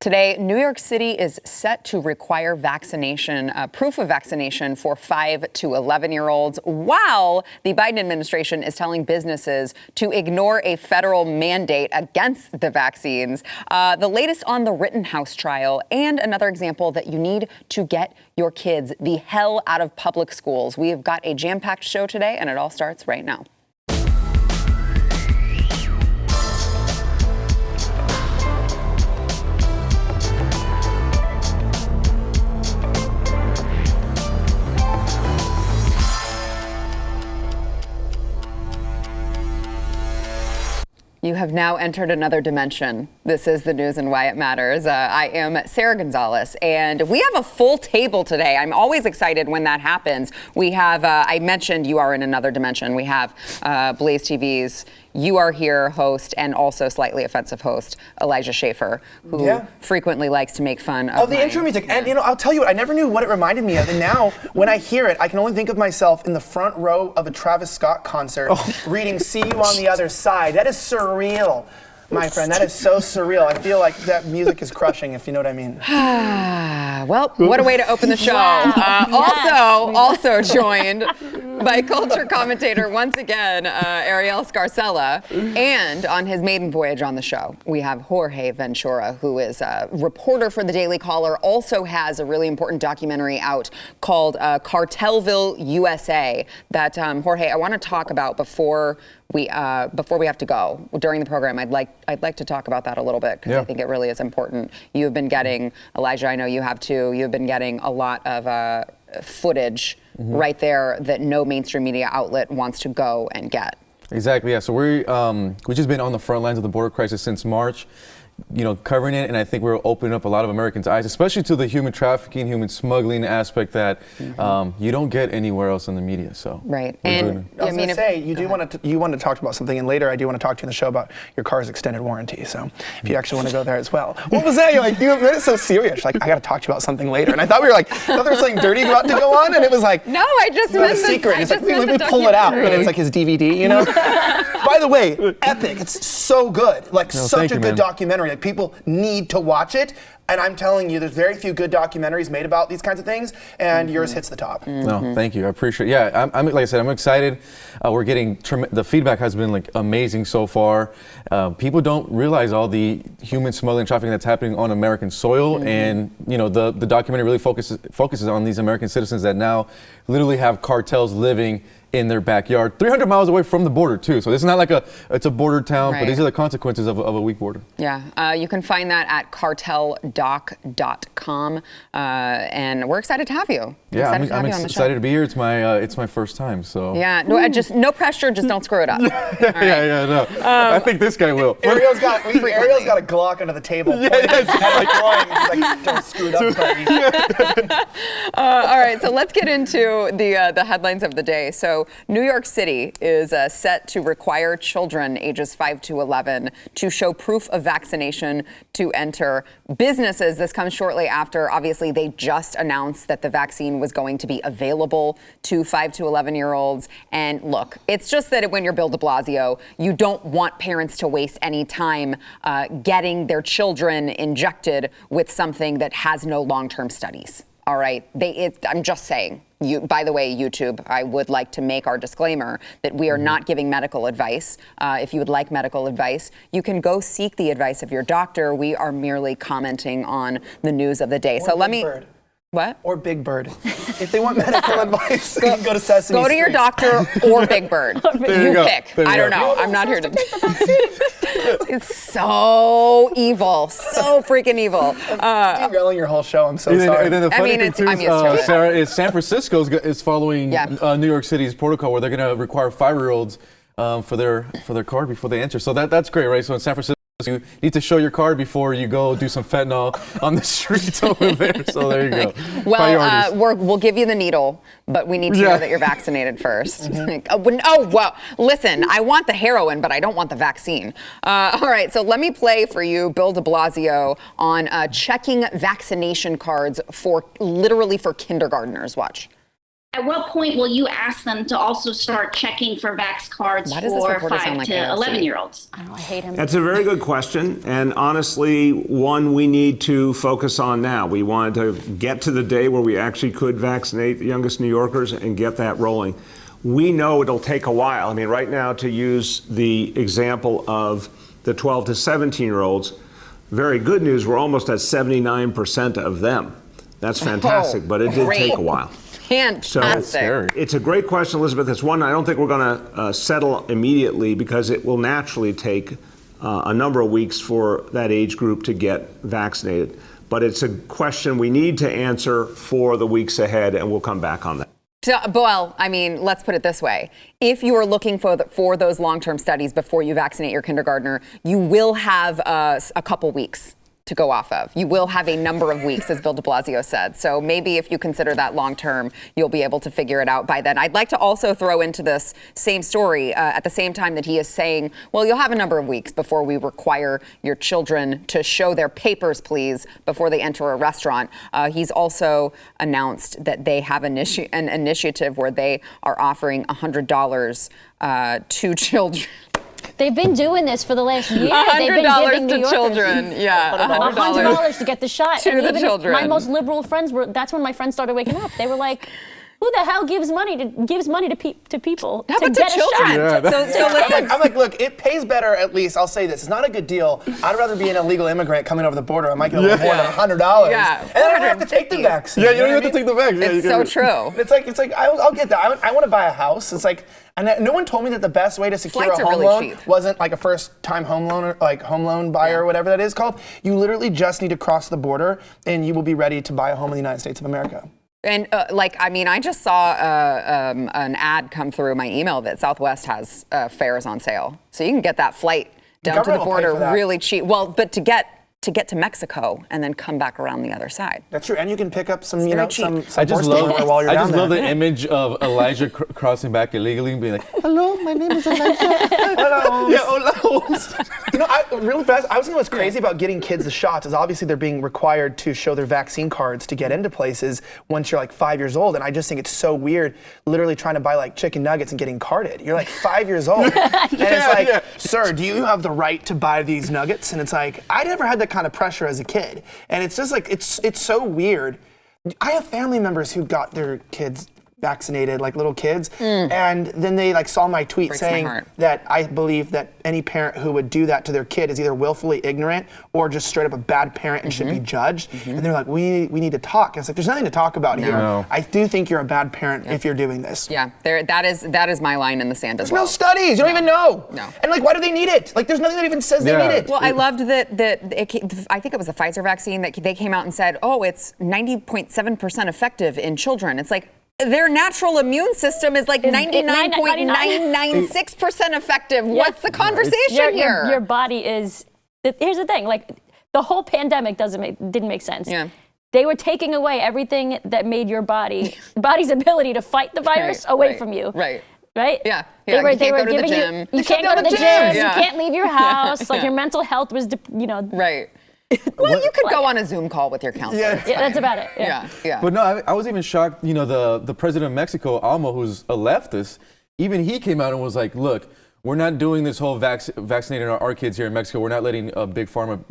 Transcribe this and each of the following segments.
Today, New York City is set to require proof of vaccination for 5 to 11-year-olds, while the Biden administration is telling businesses to ignore a federal mandate against the vaccines. The latest on the Rittenhouse trial, and another example that you need to get your kids the hell out of public schools. We have got a jam-packed show today, and it all starts right now. You have now entered another dimension. This is the news and why it matters. I am Sarah Gonzalez, and we have a full table today. I'm always excited when that happens. We have, I mentioned you are in another dimension. We have BlazeTV's You Are Here host and also slightly offensive host, Elijah Schaefer, who frequently likes to make fun of the intro music. And, I'll tell you, I never knew what it reminded me of. And now, when I hear it, I can only think of myself in the front row of a Travis Scott concert reading See You on the Other Side. That is surreal, my friend. That is so surreal. I feel like that music is crushing, if you know what I mean. Well, what a way to open the show. Also joined by culture commentator once again, Ariel Scarcella, and on his maiden voyage on the show, we have Jorge Ventura, who is a reporter for the Daily Caller, also has a really important documentary out called Cartelville, USA, that Jorge, I want to talk about before we have to go during the program. I'd like to talk about that a little bit because I think it really is important. You have been getting, Elijah, I know you have too. You've been getting a lot of footage right there that no mainstream media outlet wants to go and get. Exactly. Yeah. So we've just been on the front lines of the border crisis since March. Covering it, and I think we're opening up a lot of Americans' eyes, especially to the human trafficking, human smuggling aspect that you don't get anywhere else in the media. So right, and I was going to say you want to talk about something, and later I do want to talk to you in the show about your car's extended warranty. So if you actually want to go there as well, what was that? You made it so serious. Like I got to talk to you about something later, and I thought there was something dirty about to go on, and it was like no, I just meant a secret. It's like let me pull it out, and it's like his DVD. By the way, epic. It's so good. Like such a good documentary. Like people need to watch it, and I'm telling you, there's very few good documentaries made about these kinds of things, and yours hits the top. No, thank you. I appreciate it. Yeah, I'm like I said, I'm excited. We're getting the feedback has been amazing so far. People don't realize all the human smuggling and trafficking that's happening on American soil, and the documentary really focuses on these American citizens that now literally have cartels living in their backyard, 300 miles away from the border too. So this is not like it's a border town, but these are the consequences of a weak border. Yeah, you can find that at carteldoc.com, and we're excited to have you. I'm excited to be here. It's my first time, so. Yeah, no pressure, just don't screw it up. No. I think this guy will. Ariel's got a Glock under the table. Don't screw it up, buddy. All right, so let's get into the headlines of the day. So New York City is set to require children ages 5 to 11 to show proof of vaccination to enter businesses. This comes shortly after, obviously, they just announced that the vaccine was going to be available to 5 to 11-year-olds. And look, it's just that when you're Bill de Blasio, you don't want parents to waste any time getting their children injected with something that has no long-term studies. All right, I'm just saying. By the way, YouTube, I would like to make our disclaimer that we are not giving medical advice. If you would like medical advice, you can go seek the advice of your doctor. We are merely commenting on the news of the day. So let me. What? Or Big Bird. If they want medical advice, go to Sesame Go to your doctor or Big Bird. You pick. I don't know. I'm not here to. It's so evil. So freaking evil. Derailing your whole show. I'm so sorry. And then the funny thing too, Sarah, is San Francisco is following New York City's protocol where they're going to require 5-year-olds for their card before they enter. So that's great, right? So in San Francisco, you need to show your card before you go do some fentanyl on the streets over there. So there you go. Well, we'll give you the needle, but we need to know that you're vaccinated first. Listen, I want the heroin, but I don't want the vaccine. All right, so let me play for you Bill de Blasio on checking vaccination cards for kindergartners. Watch. at what point will you ask them to also start checking for Vax cards Why does this for reporter 5 sound like to AOC? 11-year-olds? I don't know, I hate him. That's a very good question, and honestly, one we need to focus on now. We wanted to get to the day where we actually could vaccinate the youngest New Yorkers and get that rolling. We know it'll take a while. I mean, right now, to use the example of the 12 to 17-year-olds, very good news, we're almost at 79% of them. That's fantastic, but it did take a while. Fantastic. It's a great question, Elizabeth. It's one I don't think we're going to settle immediately because it will naturally take a number of weeks for that age group to get vaccinated. But it's a question we need to answer for the weeks ahead, and we'll come back on that. So, well, I mean, let's put it this way. If you are looking for those long-term studies before you vaccinate your kindergartner, you will have a couple weeks to go off of. You will have a number of weeks, as Bill de Blasio said. So maybe if you consider that long term, you'll be able to figure it out by then. I'd like to also throw into this same story at the same time that he is saying, well, you'll have a number of weeks before we require your children to show their papers, please, before they enter a restaurant. He's also announced that they have an initiative where they are offering $100 to children. They've been doing this for the last year. $100 to children. Yeah, $100 to get the shot. To the children. My most liberal friends that's when my friends started waking up. They were like, who the hell gives money to people How to about get to children? a shot? So listen. I'm like, look, it pays better at least. I'll say this. It's not a good deal. I'd rather be an illegal immigrant coming over the border. I might get a little more than $100. Yeah, And I don't have to take the vaccine. Yeah, you don't have to take the vaccine. It's so true. It's like I'll get that. I want to buy a house. It's like, and no one told me that the best way to secure Flights a are home really loan cheap. wasn't like a first-time home loan or like home loan buyer or whatever that is called. You literally just need to cross the border, and you will be ready to buy a home in the United States of America. And I just saw an ad come through my email that Southwest has fares on sale, so you can get that flight down to the government will pay border for that. really cheap. Well, but to get to Mexico and then come back around the other side. That's true, and you can pick up some, very cheap. some I just horse love manure while you're down there. the image of Elijah crossing back illegally and being like, "Hello, my name is Elijah." Hello. Yeah, hola. Really fast, I was thinking what's crazy about getting kids the shots is obviously they're being required to show their vaccine cards to get into places once you're like 5 years old. And I just think it's so weird, literally trying to buy like chicken nuggets and getting carded. You're like 5 years old. And it's like, sir, do you have the right to buy these nuggets? And it's like, I never had that kind of pressure as a kid. And it's just like, it's so weird. I have family members who got their kids vaccinated, like little kids, and then they like saw my tweet Breaks my saying heart. that I believe that any parent who would do that to their kid is either willfully ignorant or just straight up a bad parent and should be judged. And they're like, we need to talk. And it's like, there's nothing to talk about here. No. I do think you're a bad parent if you're doing this. Yeah, that is my line in the sand as There's well. no studies. You don't even know. No. And like, why do they need it? Like, there's nothing that even says they need it. Well, I loved that I think it was the Pfizer vaccine that they came out and said, oh, it's 90.7% effective in children. It's like, their natural immune system is like 99.996% effective. What's the conversation here? Your body is. Here's the thing. Like the whole pandemic didn't make sense. Yeah. They were taking away everything that made your body's ability to fight the virus away from you. Right. Right? Yeah. They were You can't go to the giving gym. you can't go to the gym. Yeah. You can't leave your house. Like your mental health was, Right. Well, you could go on a Zoom call with your counselor. Yeah. Yeah, that's about it. Yeah. But no, I was even shocked. The president of Mexico, Almo, who's a leftist, even he came out and was like, "Look, we're not doing this whole vaccinating our kids here in Mexico. We're not letting Big Pharma,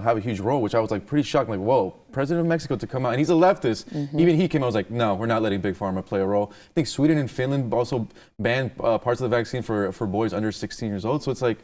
have a huge role." Which I was like pretty shocked. Like, whoa, president of Mexico to come out, and he's a leftist. Even he came out and was like, "No, we're not letting Big Pharma play a role." I think Sweden and Finland also banned parts of the vaccine for boys under 16 years old. So it's like,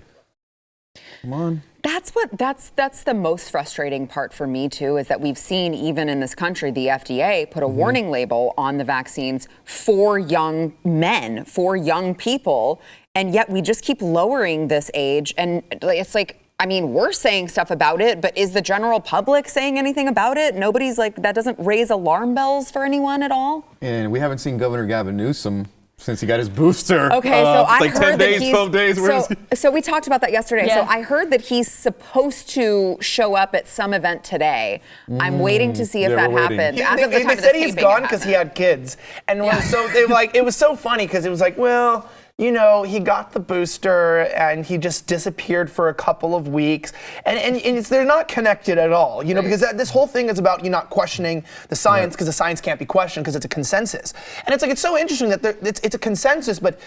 come on. That's the most frustrating part for me too, is that we've seen even in this country, the FDA put a warning label on the vaccines for young men, for young people, and yet we just keep lowering this age. And it's like, I mean, we're saying stuff about it, but is the general public saying anything about it? Nobody's like, that doesn't raise alarm bells for anyone at all? And we haven't seen Governor Gavin Newsom since he got his booster. Okay, so I like heard 10 days, that he's 12 days. so we talked about that yesterday. Yeah. So I heard that he's supposed to show up at some event today. I'm waiting to see if Yeah, that we're waiting. happens. As of the time They of said this he's taping, gone it because he hasn't. had kids, and so they were like, it was so funny because it was like, well, you know, he got the booster and he just disappeared for a couple of weeks. And they're not connected at all, you know, because this whole thing is about you not questioning the science because the science can't be questioned because it's a consensus. And it's like, it's so interesting that it's a consensus, but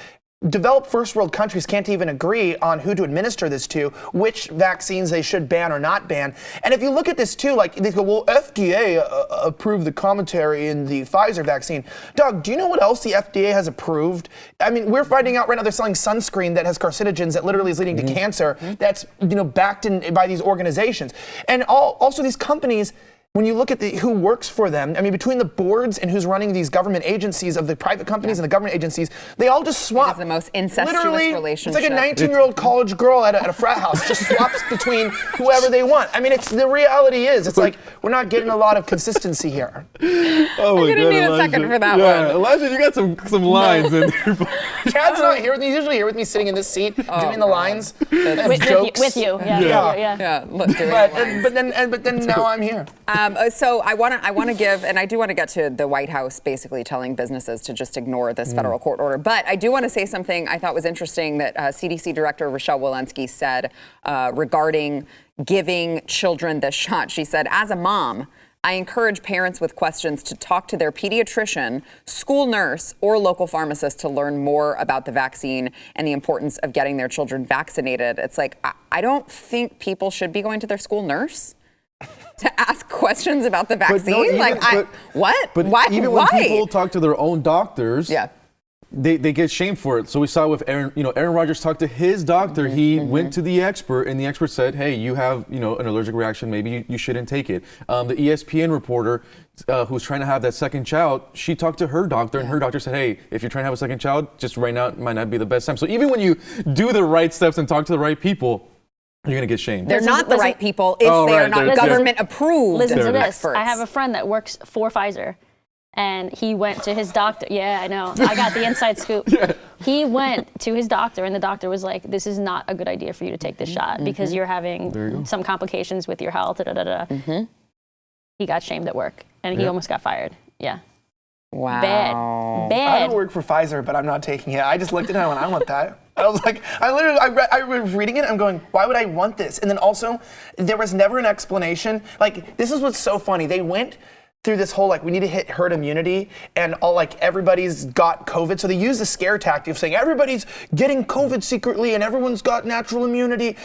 developed first world countries can't even agree on who to administer this to, which vaccines they should ban or not ban. And if you look at this too, like they go, well, FDA approved the commentary in the Pfizer vaccine. Doug, do you know what else the FDA has approved? I mean, we're finding out right now they're selling sunscreen that has carcinogens that literally is leading to cancer. That's, you know, backed in by these organizations. And also these companies, when you look at who works for them, I mean, between the boards and who's running these government agencies of the private companies and the government agencies, they all just swap. It is the most incestuous relationship. It's like a 19-year-old college girl at a frat house, just swaps between whoever they want. I mean, the reality is, it's like we're not getting a lot of consistency here. Oh I'm gonna need a second for that one. Elijah, you got some lines in there. Chad's not here with me. He's usually here with me, sitting in this seat, doing the lines, jokes. With you. Yeah. But then now I'm here. So I want to give, and I do want to get to the White House basically telling businesses to just ignore this federal court order. But I do want to say something I thought was interesting that CDC Director Rochelle Walensky said regarding giving children the shot. She said, as a mom, I encourage parents with questions to talk to their pediatrician, school nurse, or local pharmacist to learn more about the vaccine and the importance of getting their children vaccinated. It's like, I don't think people should be going to their school nurse to ask questions about the vaccine. What? But Why? Even when people talk to their own doctors, they get shamed for it. So we saw with Aaron, Aaron Rodgers talked to his doctor. He went to the expert, and the expert said, hey, you have, an allergic reaction. Maybe you shouldn't take it. The ESPN reporter who's trying to have that second child, she talked to her doctor, and her doctor said, hey, if you're trying to have a second child, just right now it might not be the best time. So even when you do the right steps and talk to the right people, you're going to get shamed. They're not the right people if they are not government approved. Listen to this. Experts. I have a friend that works for Pfizer, and he went to his doctor. Yeah, I know. I got the inside scoop. He went to his doctor, and the doctor was like, this is not a good idea for you to take this shot because you're having some complications with your health. He got shamed at work, and he almost got fired. Yeah. Wow. Bad. I don't work for Pfizer, but I'm not taking it. I just looked at it and I went, I want that. I was like, I was reading it, I'm going, why would I want this? And then also, there was never an explanation. Like, this is what's so funny. They went through this whole, we need to hit herd immunity, and everybody's got COVID. So they use the scare tactic of saying everybody's getting COVID secretly and everyone's got natural immunity.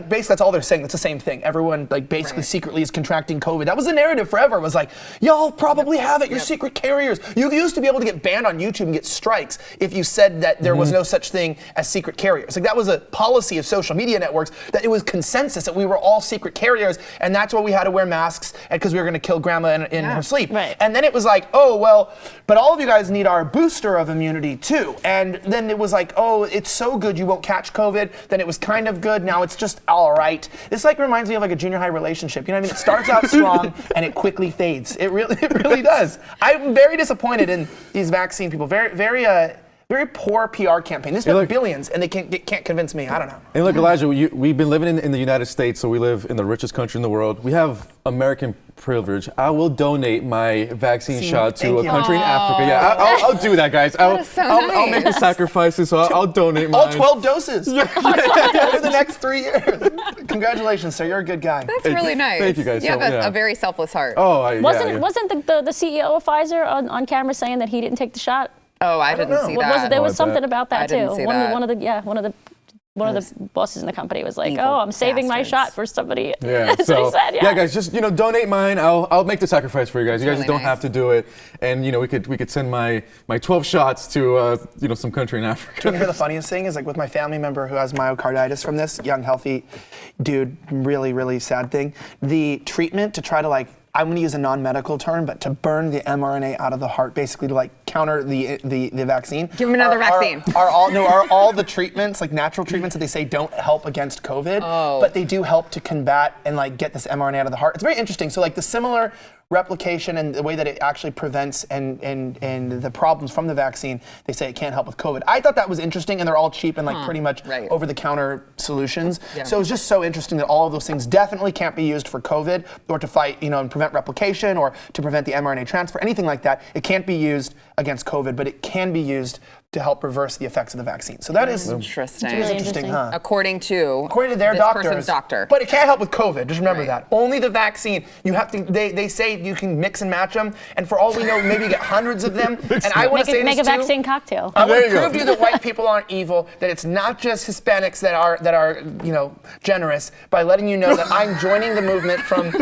Basically, that's all they're saying. It's the same thing. Everyone, basically secretly is contracting COVID. That was the narrative forever. It was like, y'all probably have it. You're secret carriers. You used to be able to get banned on YouTube and get strikes if you said that there was no such thing as secret carriers. That was a policy of social media networks, that it was consensus that we were all secret carriers, and that's why we had to wear masks, because we were going to kill grandma in her sleep. Right. And then it was like, oh, well, but all of you guys need our booster of immunity too. And then it was like, oh, it's so good you won't catch COVID. Then it was kind of good. Now it's just all right. This reminds me of a junior high relationship. You know what I mean? It starts out strong and it quickly fades. It really does. I'm very disappointed in these vaccine people. Very poor PR campaign. This is billions, and they can't convince me. I don't know. And look, Elijah, we've been living in the United States, so we live in the richest country in the world. We have American privilege. I will donate my vaccine shot to a country in Africa. Yeah, I'll do that, guys. I'll make the sacrifices, so I'll donate mine. All 12 doses over the next 3 years. Congratulations, sir. You're a good guy. That's really nice. Thank you, guys. You have a very selfless heart. Wasn't the CEO of Pfizer on camera saying that he didn't take the shot? Oh, I didn't see that. There was something about that too. One of the bosses in the company was like, "Oh, I'm saving my shot for somebody." Yeah, so he said, guys, just donate mine. I'll make the sacrifice for you guys. You guys just don't have to do it. And we could send my 12 shots to some country in Africa. Do you hear the funniest thing is with my family member who has myocarditis from this, young healthy dude, really really sad thing. The treatment to try to I'm going to use a non-medical term, but to burn the mRNA out of the heart, basically to counter the vaccine. Give him another vaccine. Are all the treatments, natural treatments that they say don't help against COVID, but they do help to combat and get this mRNA out of the heart. It's very interesting. So the similar replication and the way that it actually prevents and the problems from the vaccine, they say it can't help with COVID. I thought that was interesting, and they're all cheap and pretty much over-the-counter solutions. Yeah. So it was just so interesting that all of those things definitely can't be used for COVID or to fight, and prevent replication or to prevent the mRNA transfer, anything like that. It can't be used against COVID, but it can be used to help reverse the effects of the vaccine. So that is Interesting. It is interesting, huh? According to their this doctors. person's doctor. But it can't help with COVID. Just remember Right. that. Only the vaccine. You have to. They say you can mix and match them, and for all we know, maybe you get hundreds of them. And I want to say Make this a too. vaccine cocktail. I want There to you go. prove to you that white people aren't evil. That it's not just Hispanics that are generous. By letting you know that I'm joining the movement from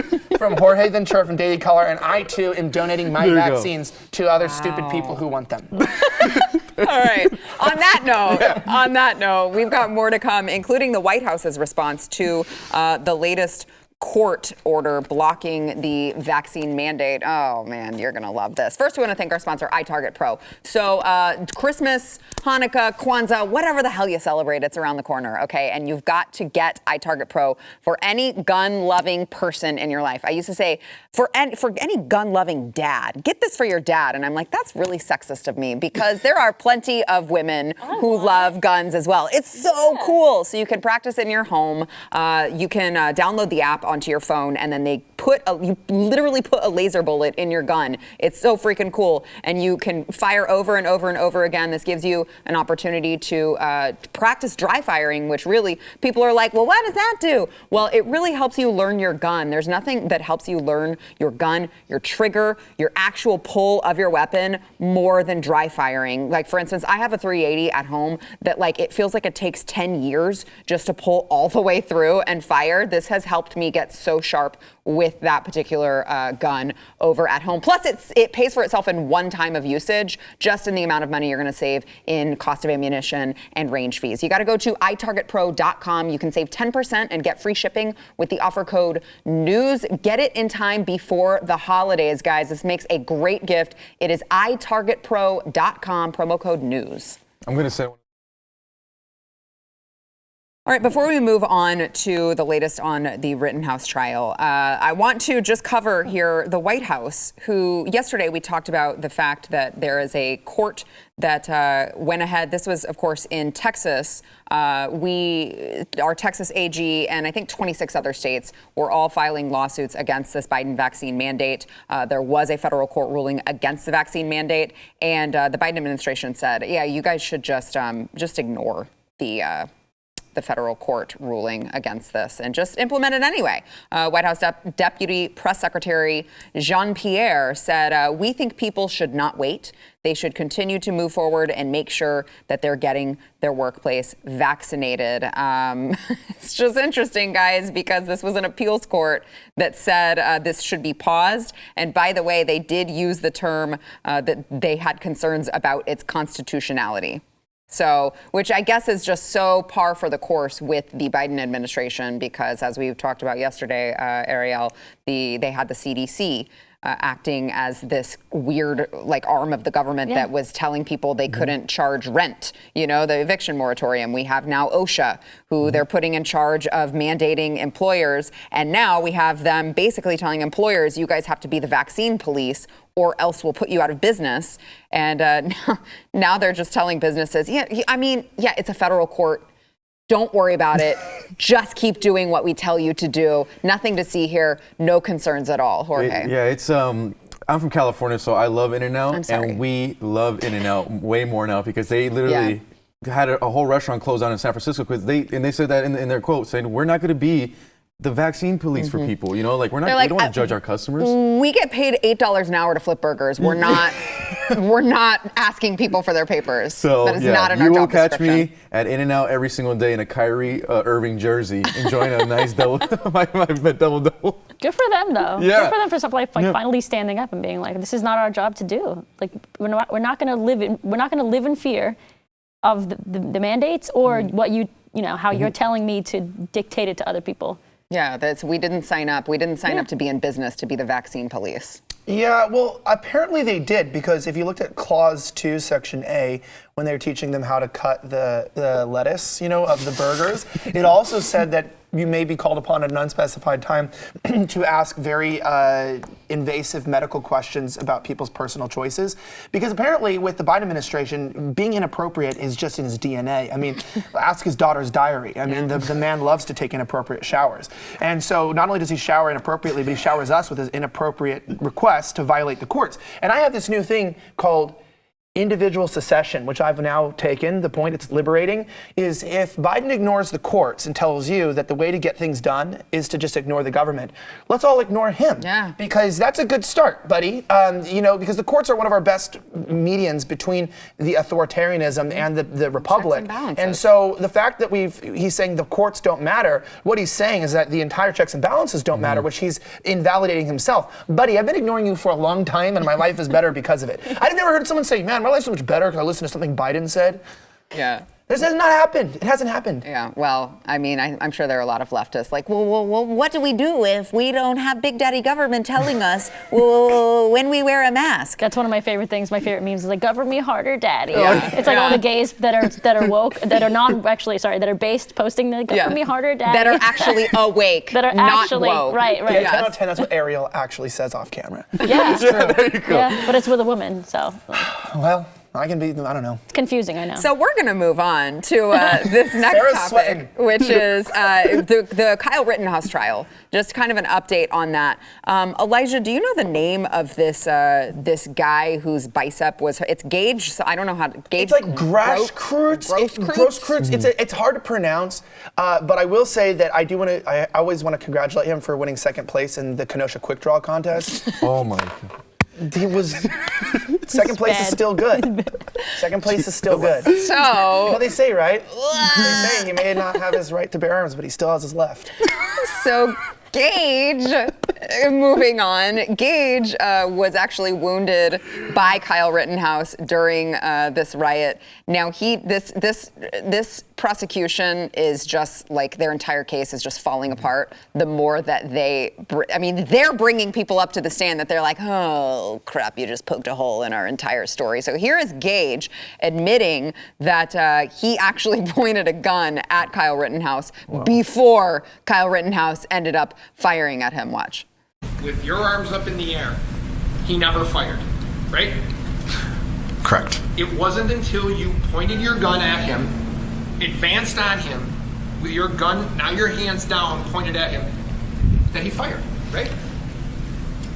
Jorge Ventura from Daily Caller, and I too am donating my There you go. vaccines to other stupid people who want them. All right. On that note, we've got more to come, including the White House's response to the latest court order blocking the vaccine mandate. Oh man, you're gonna love this. First, we want to thank our sponsor, iTarget Pro. So Christmas, Hanukkah, Kwanzaa, whatever the hell you celebrate, it's around the corner, okay? And you've got to get iTarget Pro for any gun-loving person in your life. I used to say, for any gun-loving dad, get this for your dad. And I'm like, that's really sexist of me, because there are plenty of women who love guns as well. It's so cool. So you can practice in your home. You can download the app onto your phone, and then you literally put a laser bullet in your gun. It's so freaking cool. And you can fire over and over and over again. This gives you an opportunity to practice dry firing, which really people are like, well, what does that do? Well, it really helps you learn your gun. There's nothing that helps you learn your gun, your trigger, your actual pull of your weapon more than dry firing. Like, for instance, I have a 380 at home that, like, it feels like it takes 10 years just to pull all the way through and fire. This has helped me get so sharp with that particular gun over at home. Plus, it pays for itself in one time of usage, just in the amount of money you're going to save in cost of ammunition and range fees. You got to go to itargetpro.com. You can save 10% and get free shipping with the offer code NEWS. Get it in time before the holidays, guys. This makes a great gift. It is itargetpro.com, promo code NEWS. I'm going to say. All right, before we move on to the latest on the Rittenhouse trial, I want to just cover here the White House, who yesterday we talked about the fact that there is a court that went ahead. This was, of course, in Texas. Our Texas AG and I think 26 other states were all filing lawsuits against this Biden vaccine mandate. There was a federal court ruling against the vaccine mandate, and the Biden administration said, yeah, you guys should just ignore the federal court ruling against this and just implement it anyway. White House Deputy Press Secretary Jean-Pierre said, we think people should not wait. They should continue to move forward and make sure that they're getting their workplace vaccinated. It's just interesting, guys, because this was an appeals court that said this should be paused. And by the way, they did use the term that they had concerns about its constitutionality. So, which I guess is just so par for the course with the Biden administration, because as we talked about yesterday, Ariel, they had the CDC acting as this weird, like, arm of the government that was telling people they couldn't charge rent, the eviction moratorium. We have now OSHA, who they're putting in charge of mandating employers. And now we have them basically telling employers, you guys have to be the vaccine police or else we'll put you out of business. And now they're just telling businesses, it's a federal court. Don't worry about it. Just keep doing what we tell you to do. Nothing to see here. No concerns at all. Jorge. It's I'm from California, so I love In-N-Out, sorry. and we love In-N-Out way more now because they literally had a whole restaurant closed down in San Francisco because they said that in their quote, saying we're not going to be the vaccine police for people, we don't want to judge our customers. We get paid $8 an hour to flip burgers. We're not asking people for their papers. So that is not in our you will job catch description. me at In-N-Out every single day in a Kyrie Irving jersey, enjoying a nice double double. Good for them, though. Yeah. Good for them for something like finally standing up and being like, "This is not our job to do. Like, we're not going to live in fear of the mandates or what how you're telling me to dictate it to other people." Yeah, we didn't sign up. We didn't sign up to be in business to be the vaccine police. Yeah, well, apparently they did, because if you looked at Clause 2, Section A, when they were teaching them how to cut the lettuce, of the burgers, it also said that you may be called upon at an unspecified time to ask very invasive medical questions about people's personal choices. Because apparently with the Biden administration, being inappropriate is just in his DNA. I mean, ask his daughter's diary. I mean, the man loves to take inappropriate showers. And so not only does he shower inappropriately, but he showers us with his inappropriate requests to violate the courts. And I have this new thing called individual secession, which I've now taken, the point it's liberating, is if Biden ignores the courts and tells you that the way to get things done is to just ignore the government, let's all ignore him. Yeah. Because that's a good start, buddy. Because the courts are one of our best medians between the authoritarianism and the republic. And so the fact that he's saying the courts don't matter, what he's saying is that the entire checks and balances don't matter, which he's invalidating himself. Buddy, I've been ignoring you for a long time and my life is better because of it. I've never heard someone say, man, my life's so much better because I listened to something Biden said. Yeah. This has not happened. It hasn't happened. Yeah, well, I mean, I'm sure there are a lot of leftists like, well, what do we do if we don't have Big Daddy government telling us when we wear a mask? That's one of my favorite things. My favorite memes is like, govern me harder, daddy. Yeah. It's like all the gays that are woke, that are based, posting the govern me harder, daddy. That are actually awake, that are not actually, woke. right. Yeah, 10 out of 10, that's what Ariel actually says off camera. Yeah, it's true. There you go. Yeah, but it's with a woman, so. Well, I don't know. It's confusing, I know. So we're going to move on to this next Sarah's topic, sweating. which is the Kyle Rittenhouse trial. Just kind of an update on that. Elijah, do you know the name of this guy whose bicep was? It's Gage. So I don't know how to Gage. It's like Grosskreutz. Grosskreutz. It's hard to pronounce, but I will say that I always want to congratulate him for winning second place in the Kenosha quick draw contest. Oh my God. He was second place is still good. Second place is still good. So They say, right? They say he may not have his right to bear arms, but he still has his left. So Gage, moving on, Gage was actually wounded by Kyle Rittenhouse during this riot. Now this prosecution is just like their entire case is just falling apart. The more that they're bringing people up to the stand that they're like, oh crap, you just poked a hole in our entire story. So here is Gage admitting that he actually pointed a gun at Kyle Rittenhouse before Kyle Rittenhouse ended up firing at him. Watch. With your arms up in the air, he never fired, right? Correct. It wasn't until you pointed your gun at him, advanced on him, with your gun, now your hands down, pointed at him, that he fired, right?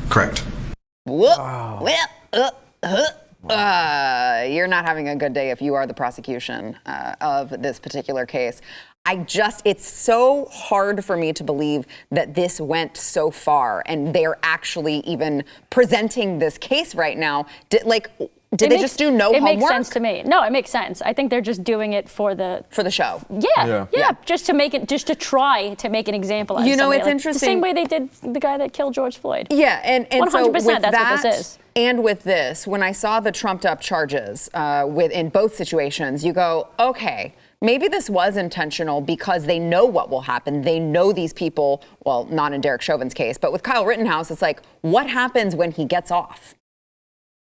Correct. You're not having a good day if you are the prosecution of this particular case. It's so hard for me to believe that this went so far and they're actually even presenting this case right now. Did they just do no homework? It makes sense to me. No, it makes sense. I think they're just doing it for the show. Yeah. Just to try to make an example out of somebody. It's interesting. The same way they did the guy that killed George Floyd. Yeah, and 100%, so with that's that, what this is. And with this, when I saw the trumped up charges in both situations, you go, okay, maybe this was intentional because they know what will happen. They know these people, well, not in Derek Chauvin's case, but with Kyle Rittenhouse, it's like, what happens when he gets off?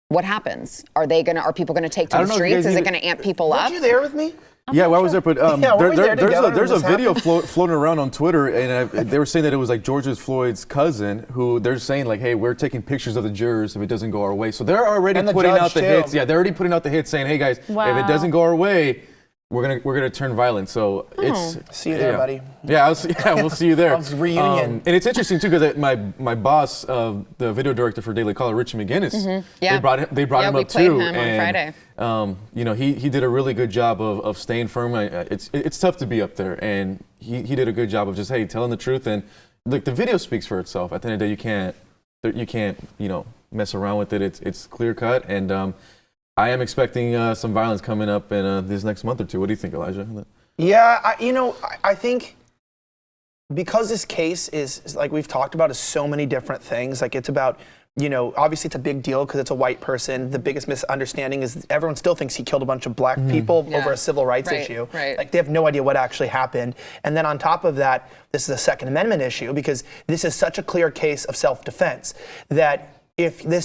What happens? Are people gonna take to the streets? Is it gonna amp people up? Were you there with me? Yeah, well, I was there, but there's a video happened? floating around on Twitter, and they were saying that it was like George Floyd's cousin, who they're saying like, hey, we're taking pictures of the jurors if it doesn't go our way. So they're already putting out the hits. Yeah, they're already putting out the hits saying, hey guys, if it doesn't go our way, we're gonna turn violent. So it's see you there, buddy. Yeah, we'll see you there. Reunion. And it's interesting too because my boss, the video director for Daily Caller, Richie McGinnis, they brought him up too. We played him on Friday. He did a really good job of staying firm. It's tough to be up there, and he did a good job of just telling the truth. And like the video speaks for itself. At the end of the day, you can't mess around with it. It's clear cut, and I am expecting some violence coming up in this next month or two. What do you think, Elijah? Yeah, I think because this case is like we've talked about, is so many different things. Like it's about, obviously it's a big deal because it's a white person. The biggest misunderstanding is everyone still thinks he killed a bunch of black people over a civil rights issue. Right. Like they have no idea what actually happened. And then on top of that, this is a Second Amendment issue because this is such a clear case of self-defense that if they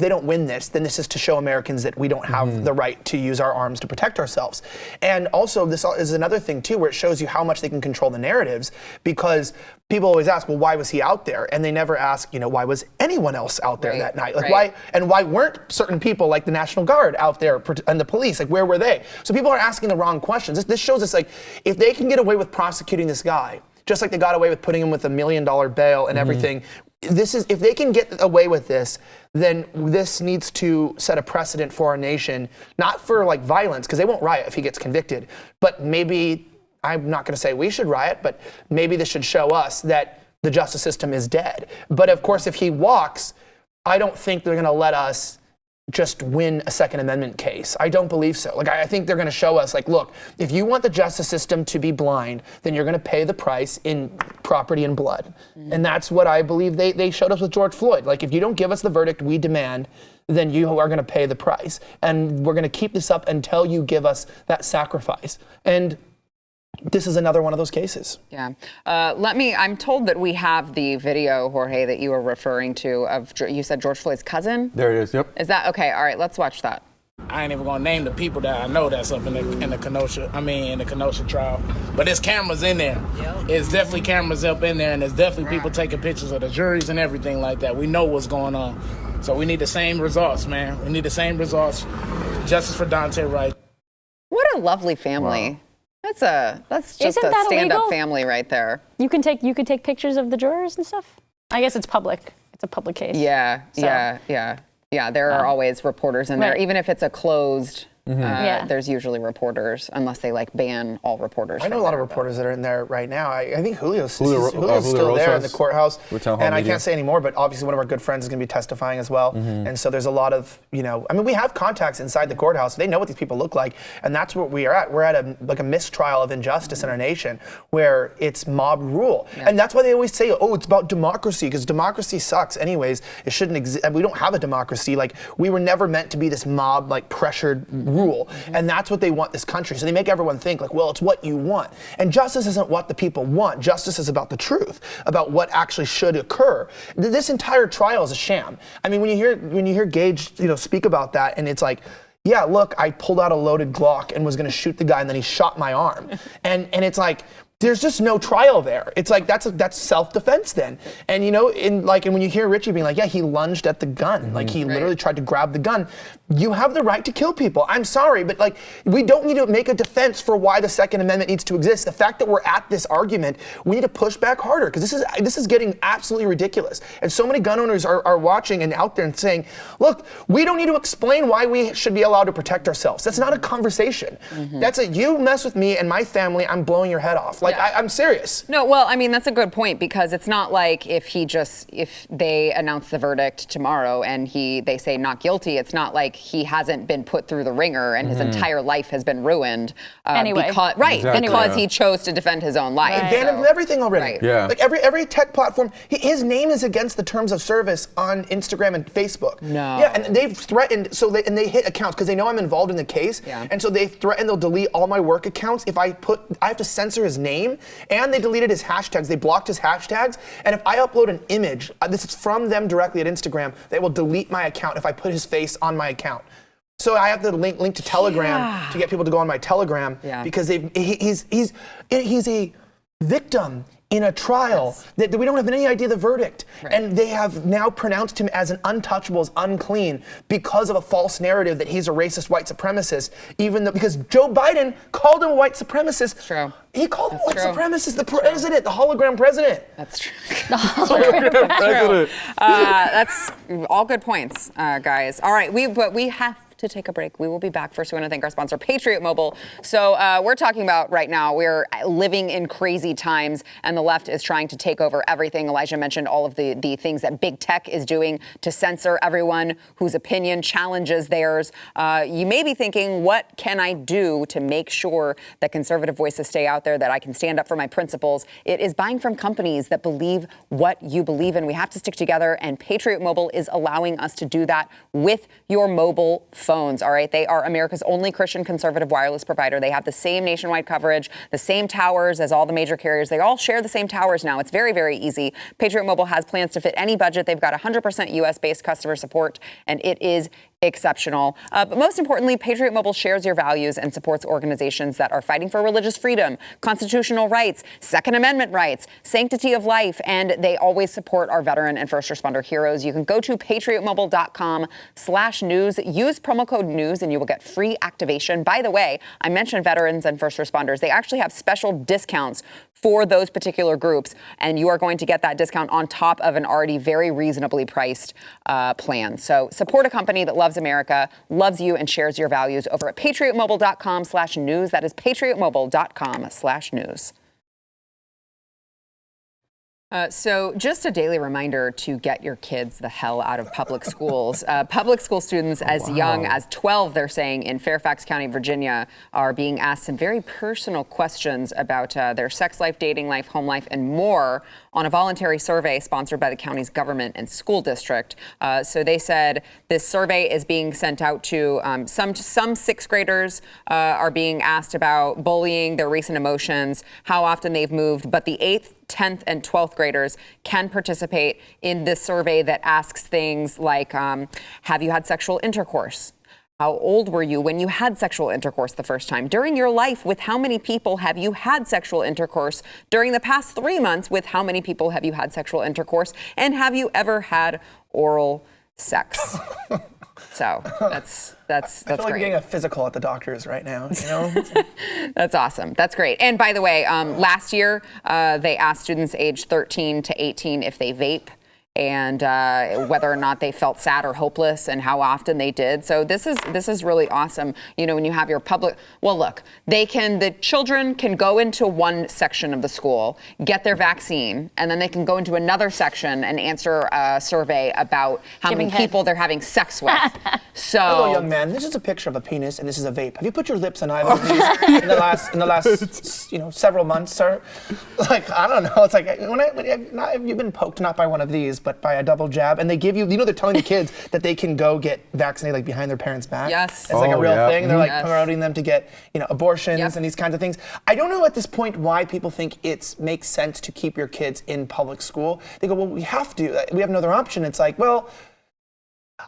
don't win this, then this is to show Americans that we don't have the right to use our arms to protect ourselves. And also, this is another thing, too, where it shows you how much they can control the narratives, because people always ask, well, why was he out there? And they never ask, why was anyone else out there that night? Like, why weren't certain people like the National Guard out there and the police? Like, where were they? So people are asking the wrong questions. This shows us, like, if they can get away with prosecuting this guy, just like they got away with putting him with $1 million bail and everything, if they can get away with this, then this needs to set a precedent for our nation, not for like violence, because they won't riot if he gets convicted, but maybe, I'm not going to say we should riot, but maybe this should show us that the justice system is dead. But of course, if he walks, I don't think they're going to let us just win a Second Amendment case. I don't believe so. Like, I think they're going to show us, like, look, if you want the justice system to be blind, then you're going to pay the price in property and blood. And that's what I believe they showed us with George Floyd. Like, if you don't give us the verdict we demand, then you are going to pay the price. And we're going to keep this up until you give us that sacrifice. And this is another one of those cases. Yeah. I'm told that we have the video, Jorge, that you were referring to of, you said George Floyd's cousin? There it is, yep. Is that, okay, all right, let's watch that. I ain't even gonna name the people that I know that's up in the Kenosha trial. But there's cameras in there. Yep. It's definitely cameras up in there, and there's definitely people taking pictures of the juries and everything like that. We know what's going on. So we need the same results, man. We need the same results. Justice for Daunte Wright. What a lovely family. Wow. That's just Isn't a that stand-up illegal? Family right there. You can take pictures of the jurors and stuff? I guess it's public. It's a public case. Yeah, So. yeah. There are always reporters in there, Right. even if it's a closed. Yeah. There's usually reporters, unless they like ban all reporters. I know a lot of reporters that are in there right now. I think Julio's Julio still there in the courthouse. And I media. can't say anymore, but obviously one of our good friends is going to be testifying as well. And so there's a lot of, we have contacts inside the courthouse. They know what these people look like. And that's what we are at. We're at a mistrial of injustice in our nation where it's mob rule. Yeah. And that's why they always say, oh, it's about democracy, because democracy sucks anyways. It shouldn't exist. We don't have a democracy. Like, we were never meant to be this mob, like, pressured rule. And that's what they want this country. So they make everyone think like, well, it's what you want. And justice isn't what the people want. Justice is about the truth, about what actually should occur. This entire trial is a sham. I mean, when you hear Gage, speak about that, and it's like, yeah, look, I pulled out a loaded Glock and was going to shoot the guy, and then he shot my arm. And it's like, there's just no trial there. It's like, that's self-defense then. And and when you hear Richie being like, yeah, he lunged at the gun, like he literally tried to grab the gun. You have the right to kill people. I'm sorry, but like, we don't need to make a defense for why the Second Amendment needs to exist. The fact that we're at this argument, we need to push back harder, because this is getting absolutely ridiculous. And so many gun owners are watching and out there and saying, look, we don't need to explain why we should be allowed to protect ourselves. That's not a conversation. That's you mess with me and my family, I'm blowing your head off. Like, I'm serious. No, well, I mean, that's a good point, because it's not like if they announce the verdict tomorrow and they say not guilty, it's not like he hasn't been put through the ringer and his entire life has been ruined. Anyway. Because he chose to defend his own life. They banned him from everything already. Right. Yeah. Like every tech platform, his name is against the terms of service on Instagram and Facebook. No. Yeah, and they've threatened, and they hit accounts because they know I'm involved in the case. Yeah. And so they threatened they'll delete all my work accounts if I have to censor his name, and they deleted his hashtags. They blocked his hashtags. And if I upload an image, this is from them directly at Instagram, they will delete my account if I put his face on my account. So I have to link to Telegram to get people to go on my Telegram because he's a victim in a trial that we don't have any idea the verdict. Right. And they have now pronounced him as an untouchable, as unclean, because of a false narrative that he's a racist white supremacist, because Joe Biden called him a white supremacist. That's true. He called him a white supremacist, the president, the hologram president. That's true. The hologram president. That's all good points, guys. All right, we have to take a break. We will be back. First, we want to thank our sponsor, Patriot Mobile. So we're talking about right now, we're living in crazy times, and the left is trying to take over everything. Elijah mentioned all of the things that big tech is doing to censor everyone whose opinion challenges theirs. You may be thinking, what can I do to make sure that conservative voices stay out there, that I can stand up for my principles? It is buying from companies that believe what you believe in. We have to stick together, and Patriot Mobile is allowing us to do that with your mobile phones. All right. They are America's only Christian conservative wireless provider. They have the same nationwide coverage, the same towers as all the major carriers. They all share the same towers now. It's very, very easy. Patriot Mobile has plans to fit any budget. They've got 100% US-based customer support, and it is exceptional. But most importantly, Patriot Mobile shares your values and supports organizations that are fighting for religious freedom, constitutional rights, Second Amendment rights, sanctity of life, and they always support our veteran and first responder heroes. You can go to patriotmobile.com/news, use promo code NEWS, and you will get free activation. By the way, I mentioned veterans and first responders. They actually have special discounts for those particular groups, and you are going to get that discount on top of an already very reasonably priced plan. So support a company that loves America, loves you, and shares your values over at patriotmobile.com/news. That is patriotmobile.com/news. So just a daily reminder to get your kids the hell out of public schools. Public school students as young as 12, they're saying, in Fairfax County, Virginia, are being asked some very personal questions about their sex life, dating life, home life, and more on a voluntary survey sponsored by the county's government and school district. So they said this survey is being sent out to some sixth graders are being asked about bullying, their recent emotions, how often they've moved, but the 8th, 10th, and 12th graders can participate in this survey that asks things like, have you had sexual intercourse? How old were you when you had sexual intercourse the first time? During your life, with how many people have you had sexual intercourse? During the past 3 months, with how many people have you had sexual intercourse? And have you ever had oral sex? So that's I feel like great. we're getting a physical at the doctor's right now, you know? That's awesome. That's great. And by the way, last year, they asked students aged 13 to 18 if they vape, and whether or not they felt sad or hopeless and how often they did. So this is really awesome. You know, when you have your public, well, look, the children can go into one section of the school, get their vaccine, and then they can go into another section and answer a survey about how many people they're having sex with. So, hello, young man. This is a picture of a penis, and this is a vape. Have you put your lips on either of these in the last several months, sir? Like, I don't know. It's like you've been poked not by one of these, but by a double jab, and they give you, they're telling the kids that they can go get vaccinated like behind their parents' back. Yes. It's like a real thing. They're like Yes. promoting them to get, abortions and these kinds of things. I don't know at this point why people think it makes sense to keep your kids in public school. They go, well, we have to. We have no other option. It's like, well,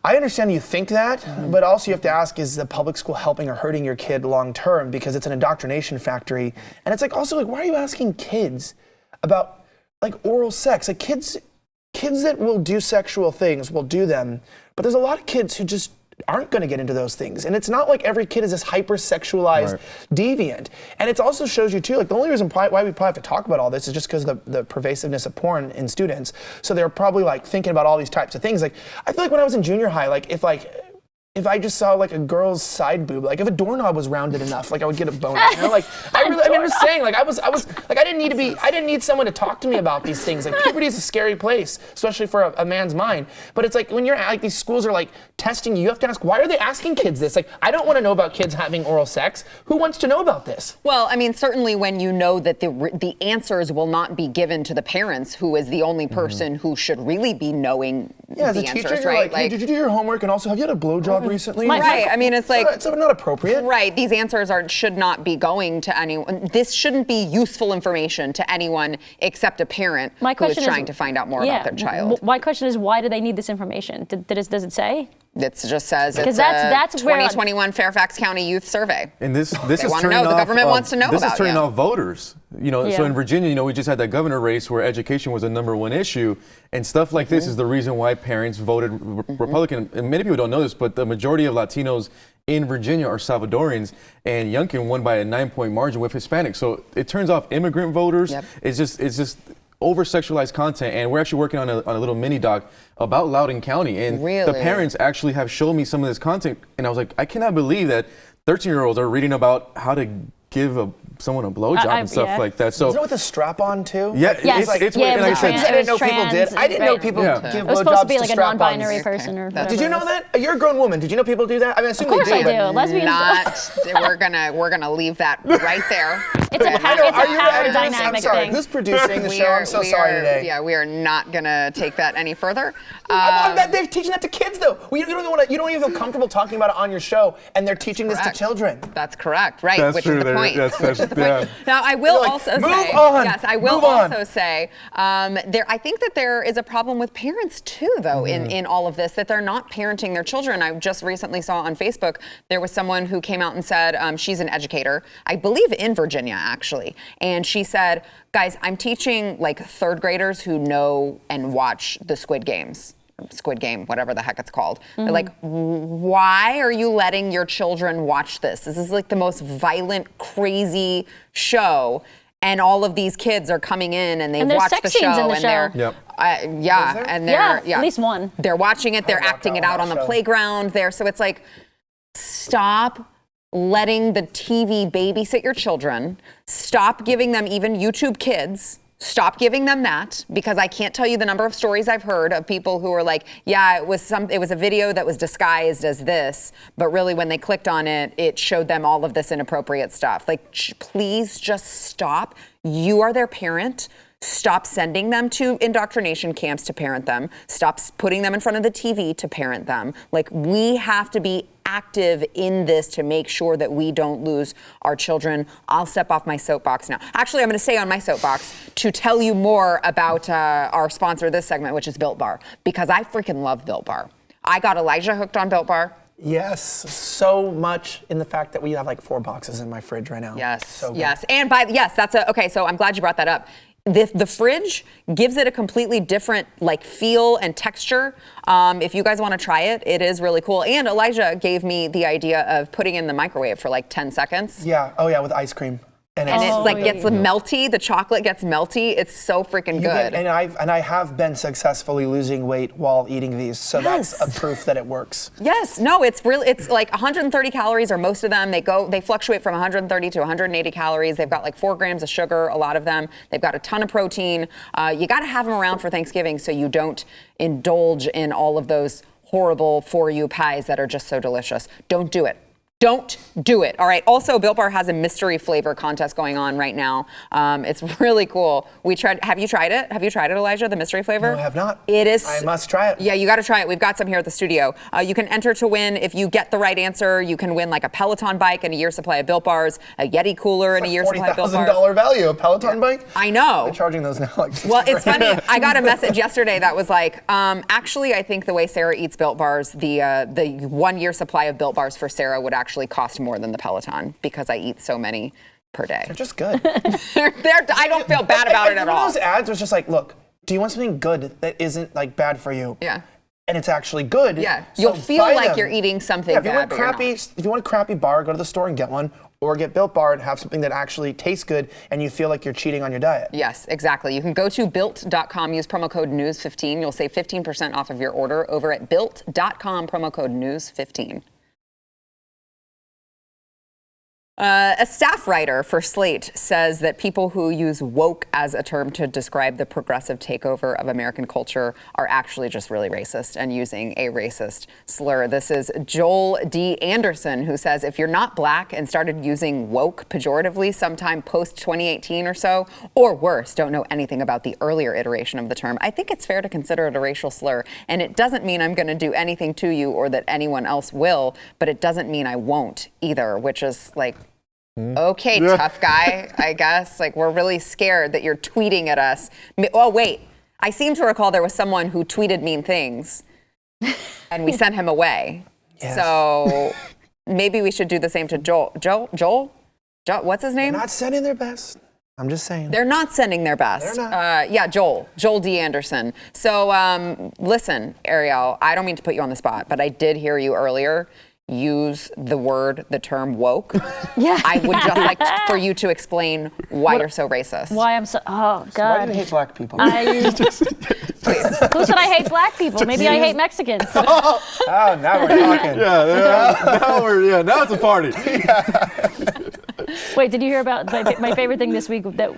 I understand you think that, but also you have to ask, is the public school helping or hurting your kid long term? Because it's an indoctrination factory. And it's like, also, like, why are you asking kids about like oral sex? Like kids that will do sexual things will do them, but there's a lot of kids who just aren't going to get into those things. And it's not like every kid is this hyper-sexualized deviant. And it also shows you too, like the only reason why we probably have to talk about all this is just because of the pervasiveness of porn in students. So they're probably like thinking about all these types of things. Like I feel like when I was in junior high, like if I just saw like a girl's side boob, like if a doorknob was rounded enough, like I would get a boner. Like I'm just saying, like I was like I didn't need someone to talk to me about these things. Like puberty is a scary place, especially for a man's mind. But it's like when you're like these schools are like testing you have to ask, why are they asking kids this? Like I don't want to know about kids having oral sex. Who wants to know about this? Well, I mean, certainly when you know that the answers will not be given to the parents, who is the only person who should really be knowing as the a teacher, answers, you're right? Like, hey, did you do your homework? And also, have you had a blowjob recently? Right. I mean, it's like it's not appropriate. Right. These answers should not be going to anyone. This shouldn't be useful information to anyone except a parent who is trying to find out more about their child. My question is, why do they need this information? Does it say? It just says it's that's a 2021 Fairfax County Youth Survey. And this They is want to turning know. off. The government wants to know this about is turning you. off voters. So in Virginia, we just had that governor race where education was the #1 issue, and stuff like this is the reason why parents voted Republican. And many people don't know this, but the majority of Latinos in Virginia are Salvadorians, and Youngkin won by a 9-point margin with Hispanics. So it turns off immigrant voters. Yep. It's just over-sexualized content, and we're actually working on a little mini doc about Loudoun County, and the parents actually have shown me some of this content, and I was like, I cannot believe that 13-year-olds are reading about how to give someone a blowjob and stuff like that. So is it with a strap on too? Yeah, Yes. it's Yeah, and like I said, I didn't know people did. I didn't know people give It was supposed to be blowjobs like a strap-ons. non-binary person or whatever. Did you know that? You're a grown woman. Did you know people do that? I mean, I assume Of course they do. I do. Lesbians. Not. We're gonna leave that right there. It's a Are power you the editors? dynamic I'm sorry. thing. Who's producing the show? I'm so sorry today. Yeah, we are not gonna take that any further. They're teaching that to kids, though. You don't even feel comfortable talking about it on your show, and they're teaching this to children. That's correct, right? That's which true. is the point. That's Which is the point. yeah. Now, I will Like, also move say, on. yes, I will Move on. also say, I think that there is a problem with parents too, though, in all of this, that they're not parenting their children. I just recently saw on Facebook there was someone who came out and said she's an educator, I believe in Virginia actually, and she said, guys, I'm teaching like third graders who know and watch the Squid Game, whatever the heck it's called. They're like, why are you letting your children watch this? This is like the most violent, crazy show. And all of these kids are coming in and they watch the show and they're, at least one. They're watching it, they're acting it out on the playground there. So it's like, stop letting the TV babysit your children. Stop giving them even YouTube Kids. Stop giving them that, because I can't tell you the number of stories I've heard of people who are like, yeah, it was a video that was disguised as this, but really when they clicked on it, it showed them all of this inappropriate stuff. Like, please just stop. You are their parent. Stop sending them to indoctrination camps to parent them. Stop putting them in front of the TV to parent them. Like, we have to be active in this to make sure that we don't lose our children. I'll step off my soapbox now. Actually, I'm going to stay on my soapbox to tell you more about our sponsor of this segment, which is Built Bar, because I freaking love Built Bar. I got Elijah hooked on Built Bar. Yes, so much in the fact that we have like 4 boxes in my fridge right now. Yes, so good. yes. And okay, so I'm glad you brought that up. The fridge gives it a completely different like feel and texture. If you guys want to try it, it is really cool. And Elijah gave me the idea of putting in the microwave for like 10 seconds. Yeah, with ice cream. And it gets melty. The chocolate gets melty. It's so freaking good. And I have been successfully losing weight while eating these, so that's a proof that it works. Yes, no, it's like 130 calories or most of them. They fluctuate from 130 to 180 calories. They've got like 4 grams of sugar, a lot of them. They've got a ton of protein. You got to have them around for Thanksgiving so you don't indulge in all of those horrible For You pies that are just so delicious. Don't do it. Don't do it. All right. Also, Built Bar has a mystery flavor contest going on right now. It's really cool. Have you tried it? Have you tried it, Elijah, the mystery flavor? No, I have not. It is. I must try it. Yeah, you got to try it. We've got some here at the studio. You can enter to win. If you get the right answer, you can win like a Peloton bike and a year's supply of Built Bars, a Yeti cooler and a year's supply of Built Bars. $40,000 value, a Peloton bike? I know. They're charging those now. Well, it's funny. I got a message yesterday that was like, actually, I think the way Sarah eats Built Bars, the 1 year supply of Built Bars for Sarah would actually cost more than the Peloton because I eat so many per day. They're just good. I don't feel bad about it at all. Those ads was just like, look, do you want something good that isn't like bad for you? Yeah. And it's actually good. Yeah. So You'll feel buy like them. you're eating something Yeah, if you bad, want but you're not. if you want a crappy bar, go to the store and get one, or get Built Bar and have something that actually tastes good and you feel like you're cheating on your diet. Yes, exactly. You can go to built.com, use promo code news15. You'll save 15% off of your order over at built.com, promo code news15. A staff writer for Slate says that people who use woke as a term to describe the progressive takeover of American culture are actually just really racist and using a racist slur. This is Joel D. Anderson, who says if you're not black and started using woke pejoratively sometime post 2018 or so, or worse, don't know anything about the earlier iteration of the term, I think it's fair to consider it a racial slur. And it doesn't mean I'm going to do anything to you or that anyone else will, but it doesn't mean I won't either, which is like, okay, tough guy, I guess. Like, we're really scared that you're tweeting at us. Oh, wait. I seem to recall there was someone who tweeted mean things, and we sent him away. Yes. So maybe we should do the same to Joel. Joel? What's his name? They're not sending their best. I'm just saying. They're not sending their best. They're not. Yeah, Joel D. Anderson. So listen, Ariel, I don't mean to put you on the spot, but I did hear you earlier use the term woke. Yeah. I would just like for you to explan why you're so racist. Why I'm so, oh God. Why do you hate black people? Who said I hate black people? Maybe I hate Mexicans. Oh, now we're talking. Now it's a party. Wait, did you hear about my favorite thing this week that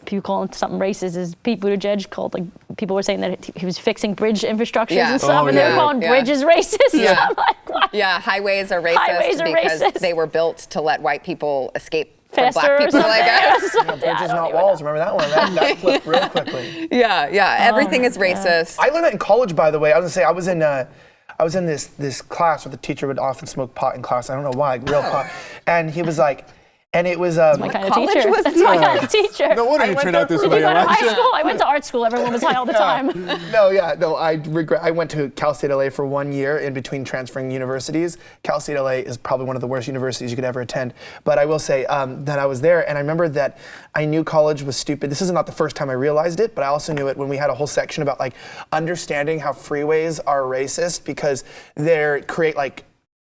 people calling something racist is Pete Buttigieg called, like, people were saying that he was fixing bridge infrastructures and stuff, and they were calling bridges racist. Yeah. I'm like, what? Yeah, highways are racist because they were built to let white people escape for black people, I guess. Bridges, not walls. Remember that one? That flipped real quickly. Yeah. Everything is racist. I learned that in college, by the way. I was gonna say I was in this class where the teacher would often smoke pot in class. I don't know why, real pot. And he was like, and it was my kind of teacher. That's my kind of teacher. No wonder you turned out this Did way, you go to high Elijah. school? I went to art school. Everyone was high all the time. No, I regret. I went to Cal State LA for 1 year in between transferring universities. Cal State LA is probably one of the worst universities you could ever attend. But I will say that I was there, and I remember that I knew college was stupid. This is not the first time I realized it, but I also knew it when we had a whole section about like understanding how freeways are racist because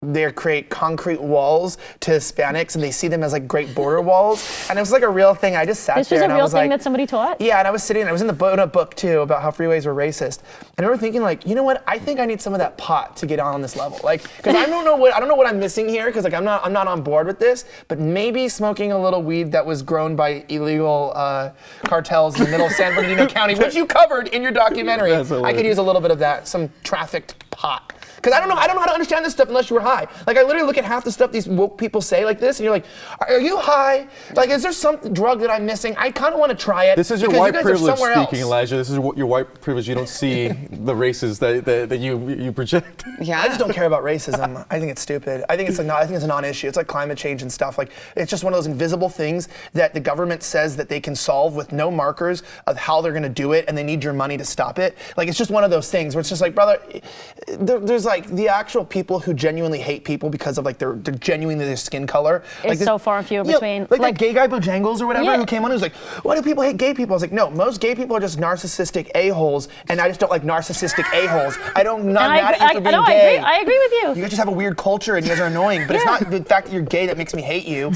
they create concrete walls to Hispanics, and they see them as like great border walls. And it was like a real thing. I just sat This there was a and I real was thing like, that somebody taught? yeah, and I was sitting, I was in a book too about how freeways were racist. And I remember thinking like, you know what? I think I need some of that pot to get on this level. Like, because I don't know what I'm missing here, because like I'm not on board with this. But maybe smoking a little weed that was grown by illegal cartels in the middle of San Bernardino County, which you covered in your documentary. I could use a little bit of that, some trafficked pot. Because I don't know how to understand this stuff unless you were high. Like I literally look at half the stuff these woke people say like this, and you're like, are you high? Like, is there some drug that I'm missing? I kind of want to try it. This is your because white you guys are privilege somewhere speaking, else. Elijah. This is your white privilege. You don't see the races that you project. Yeah. I just don't care about racism. I think it's stupid. I think it's a non-issue. It's like climate change and stuff. Like it's just one of those invisible things that the government says that they can solve with no markers of how they're going to do it, and they need your money to stop it. Like it's just one of those things where it's just like, brother, there's like the actual people who genuinely hate people because of like they're genuinely their skin color. It's so far and few between. Like that gay guy Bojangles or whatever Yeah. who came on who's like, why do people hate gay people? I was like, no, most gay people are just narcissistic a-holes, and I just don't like narcissistic a-holes. I'm not mad at you for being gay. I agree with you. You guys just have a weird culture and you guys are annoying, but it's not the fact that you're gay that makes me hate you.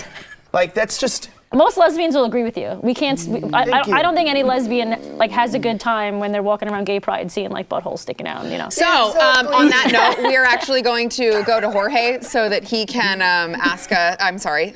Like that's just. Most lesbians will agree with you. We can't. I don't think any lesbian like has a good time when they're walking around gay pride, seeing like buttholes sticking out. You know. So on that note, we are actually going to go to Jorge so that he can ask. I'm sorry.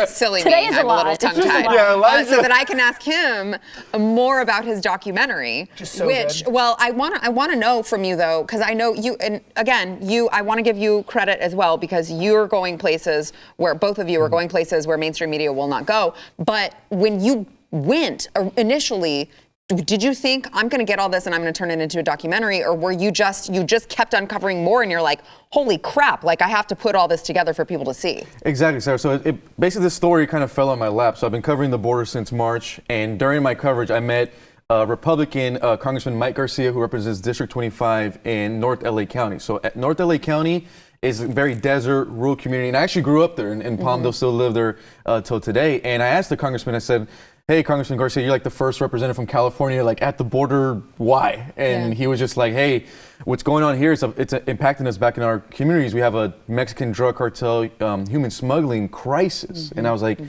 Silly Today me. is I'm a a little lot. It's just a tongue-tied. lot. Yeah, Elijah. So that I can ask him more about his documentary. Just so which, good. well, I want to know from you though, because I know you, and again, I want to give you credit as well because you're going places where both of you are going places where mainstream media will not go. But when you went initially, did you think I'm going to get all this and I'm going to turn it into a documentary, or were you just kept uncovering more and you're like, holy crap, like I have to put all this together for people to see? Exactly, Sarah. So basically this story kind of fell on my lap. So I've been covering the border since March, and during my coverage, I met Republican Congressman Mike Garcia, who represents District 25 in North LA County. So North LA County is a very desert, rural community, and I actually grew up there in Palmdale, still live there till today. And I asked the congressman, I said, hey, Congressman Garcia, you're like the first representative from California, like at the border, why? And he was just like, hey, what's going on here is it's impacting us back in our communities. We have a Mexican drug cartel, human smuggling crisis. And I was like,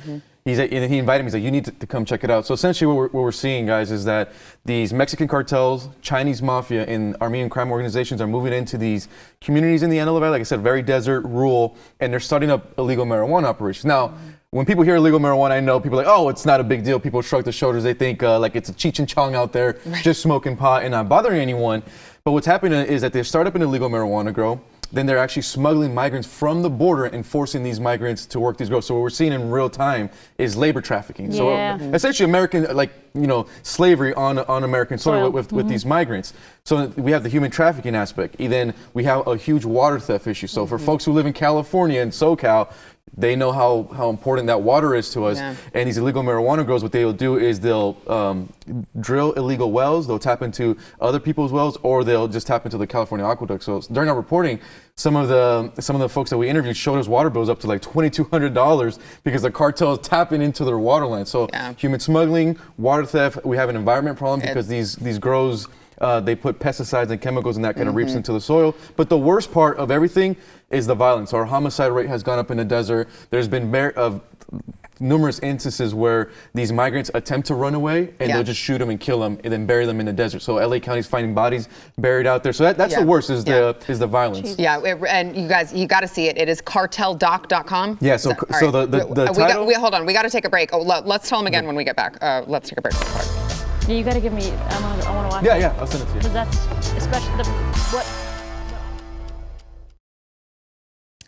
he invited me, he's like, you need to come check it out. So essentially what we're seeing, guys, is that these Mexican cartels, Chinese mafia, and Armenian crime organizations are moving into these communities in the Antelope Valley, like I said, very desert, rural, and they're starting up illegal marijuana operations. Now, when people hear illegal marijuana, I know people are like, oh, it's not a big deal. People shrug their shoulders. They think like it's a Cheech and Chong out there just smoking pot and not bothering anyone. But what's happening is that they start up an illegal marijuana grow. Then they're actually smuggling migrants from the border and forcing these migrants to work these grows. So what we're seeing in real time is labor trafficking. So essentially American, slavery on American soil with these migrants. So we have the human trafficking aspect. And then we have a huge water theft issue. So for folks who live in California and SoCal, they know how important that water is to us. Yeah. And these illegal marijuana grows, what they'll do is they'll drill illegal wells, they'll tap into other people's wells, or they'll just tap into the California aqueduct. So during our reporting, some of the folks that we interviewed showed us water bills up to like $2,200 because the cartel is tapping into their water line. So human smuggling, water theft, we have an environment problem because these grows, they put pesticides and chemicals and that kind of reaps into the soil. But the worst part of everything is the violence. Our homicide rate has gone up in the desert. There's been numerous instances where these migrants attempt to run away and they'll just shoot them and kill them and then bury them in the desert. So LA County's finding bodies buried out there. So that's the worst is the violence. Yeah, and you guys, you got to see it. It is carteldoc.com. Yeah, so the title. Hold on, we got to take a break. Let's tell them again when we get back. Let's take a break. Yeah, you got to give me. I want to watch. Yeah, I'll send it to you. Because that's especially what.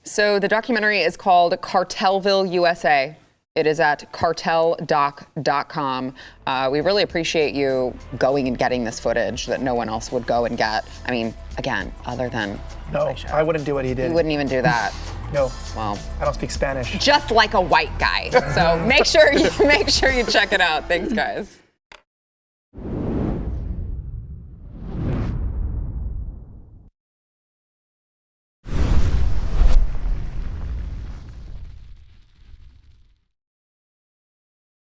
So the documentary is called Cartelville, USA. It is at carteldoc.com. We really appreciate you going and getting this footage that no one else would go and get. I mean, again, other than No, I wouldn't do what he did. you wouldn't even do that. No. Well, I don't speak Spanish. just like a white guy. So make sure you check it out. Thanks, guys.